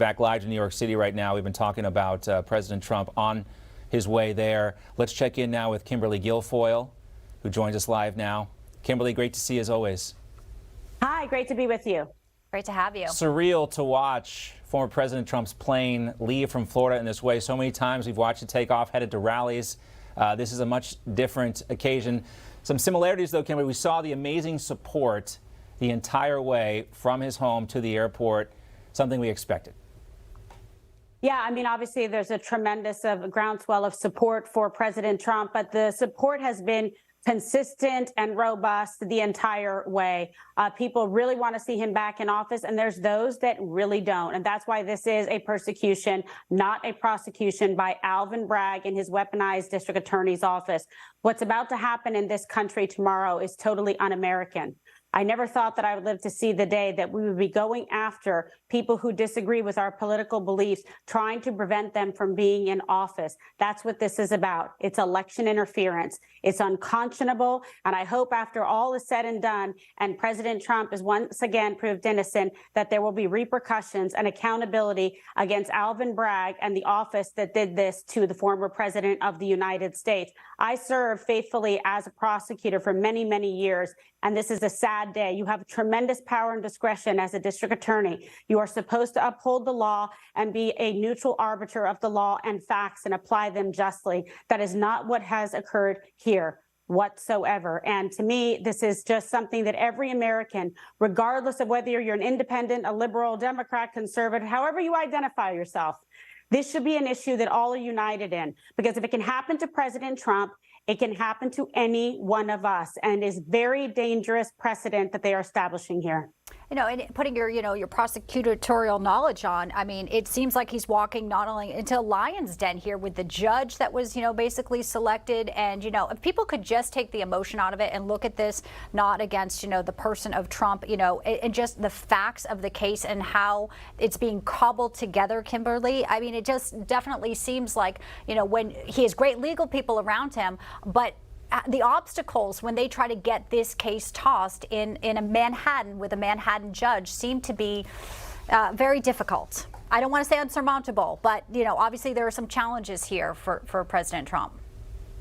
back live to New York City right now. We've been talking about President Trump on his way there. Let's check in now with Kimberly Guilfoyle, who joins us live now. Kimberly, great to see you as always. Hi, great to be with you. Great to have you. Surreal to watch former President Trump's plane leave from Florida in this way. So many times we've watched it take off, headed to rallies. This is a much different occasion. Some similarities, though, Kimberly. We saw the amazing support the entire way from his home to the airport, something we expected. Yeah, I mean, obviously, there's a tremendous groundswell of support for President Trump, but the support has been consistent and robust the entire way. People really want to see him back in office, and there's those that really don't. And that's why this is a persecution, not a prosecution by Alvin Bragg and his weaponized district attorney's office. What's about to happen in this country tomorrow is totally un-American. I never thought that I would live to see the day that we would be going after people who disagree with our political beliefs, trying to prevent them from being in office. That's what this is about. It's election interference. It's unconscionable. And I hope after all is said and done, and President Trump is once again proved innocent, that there will be repercussions and accountability against Alvin Bragg and the office that did this to the former president of the United States. I served faithfully as a prosecutor for many, many years, and this is a sad day. You have tremendous power and discretion as a district attorney. You are supposed to uphold the law and be a neutral arbiter of the law and facts and apply them justly. That is not what has occurred here whatsoever. And to me, this is just something that every American, regardless of whether you're an independent, a liberal, Democrat, conservative, however you identify yourself, this should be an issue that all are united in, because if it can happen to President Trump, it can happen to any one of us, and is very dangerous precedent that they are establishing here. You know, and putting your, your prosecutorial knowledge on, I mean, it seems like he's walking not only into a lion's den here with the judge that was, basically selected. And, if people could just take the emotion out of it and look at this not against, the person of Trump, and just the facts of the case and how it's being cobbled together, Kimberly. I mean, it just definitely seems like, when he has great legal people around him, but the obstacles when they try to get this case tossed in a Manhattan with a Manhattan judge seem to be very difficult. I don't want to say unsurmountable, but, obviously there are some challenges here for President Trump.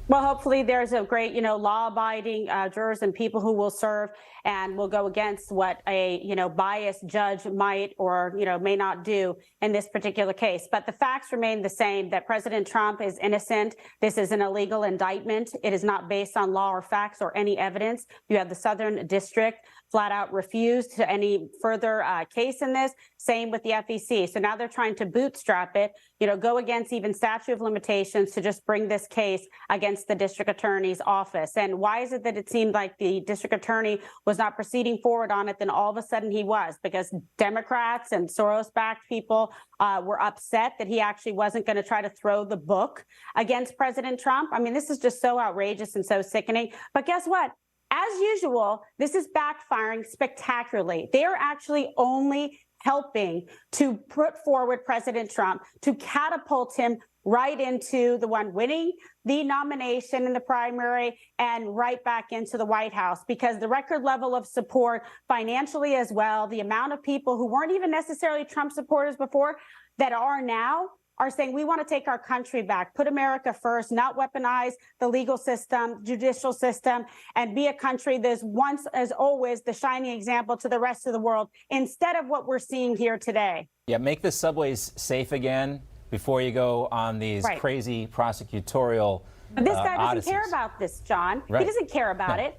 Well, hopefully there's a great, law-abiding jurors and people who will serve and will go against what a, biased judge might or, may not do in this particular case. But the facts remain the same, that President Trump is innocent. This is an illegal indictment. It is not based on law or facts or any evidence. You have the Southern District flat out refused to any further case in this. Same with the FEC. So now they're trying to bootstrap it, go against even statute of limitations to just bring this case against the district attorney's office. And why is it that it seemed like the district attorney was not proceeding forward on it? Then all of a sudden he was, because Democrats and Soros-backed people were upset that he actually wasn't going to try to throw the book against President Trump. I mean, this is just so outrageous and so sickening. But guess what? As usual, this is backfiring spectacularly. They are actually only helping to put forward President Trump, to catapult him right into the one winning the nomination in the primary and right back into the White House, because the record level of support financially as well, the amount of people who weren't even necessarily Trump supporters before that are now, are saying we want to take our country back, put America first, not weaponize the legal system, judicial system, and be a country that's once as always the shining example to the rest of the world, instead of what we're seeing here today. Yeah, make the subways safe again before you go on these crazy prosecutorial But this guy doesn't odysseys. care about this, John. Right. He doesn't care about it.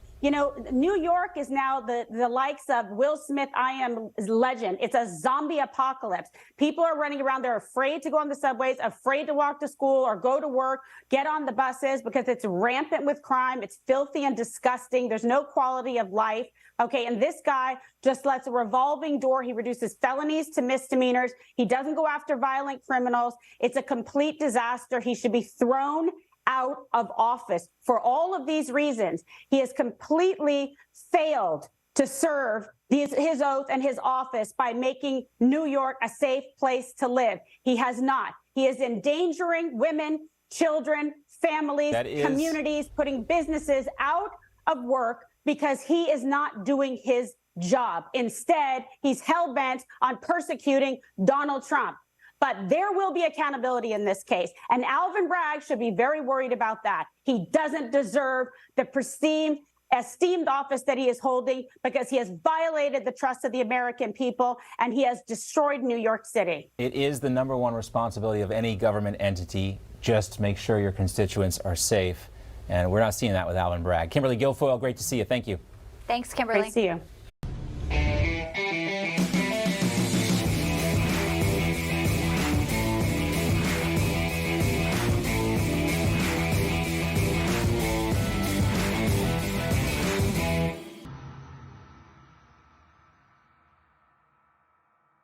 New York is now the likes of Will Smith, I Am Legend. It's a zombie apocalypse. People are running around. They're afraid to go on the subways, afraid to walk to school or go to work, get on the buses, because it's rampant with crime. It's filthy and disgusting. There's no quality of life. Okay, and this guy just lets a revolving door. He reduces felonies to misdemeanors. He doesn't go after violent criminals. It's a complete disaster. He should be thrown out of office for all of these reasons. He has completely failed to serve his oath and his office by making New York a safe place to live. He has not. He is endangering women, children, families, communities, putting businesses out of work because he is not doing his job. Instead, he's hell-bent on persecuting Donald Trump. But there will be accountability in this case. And Alvin Bragg should be very worried about that. He doesn't deserve the pristine, esteemed office that he is holding because he has violated the trust of the American people and he has destroyed New York City. It is the #1 responsibility of any government entity just to make sure your constituents are safe. And we're not seeing that with Alvin Bragg. Kimberly Guilfoyle, great to see you. Thank you. Thanks, Kimberly. Great to see you.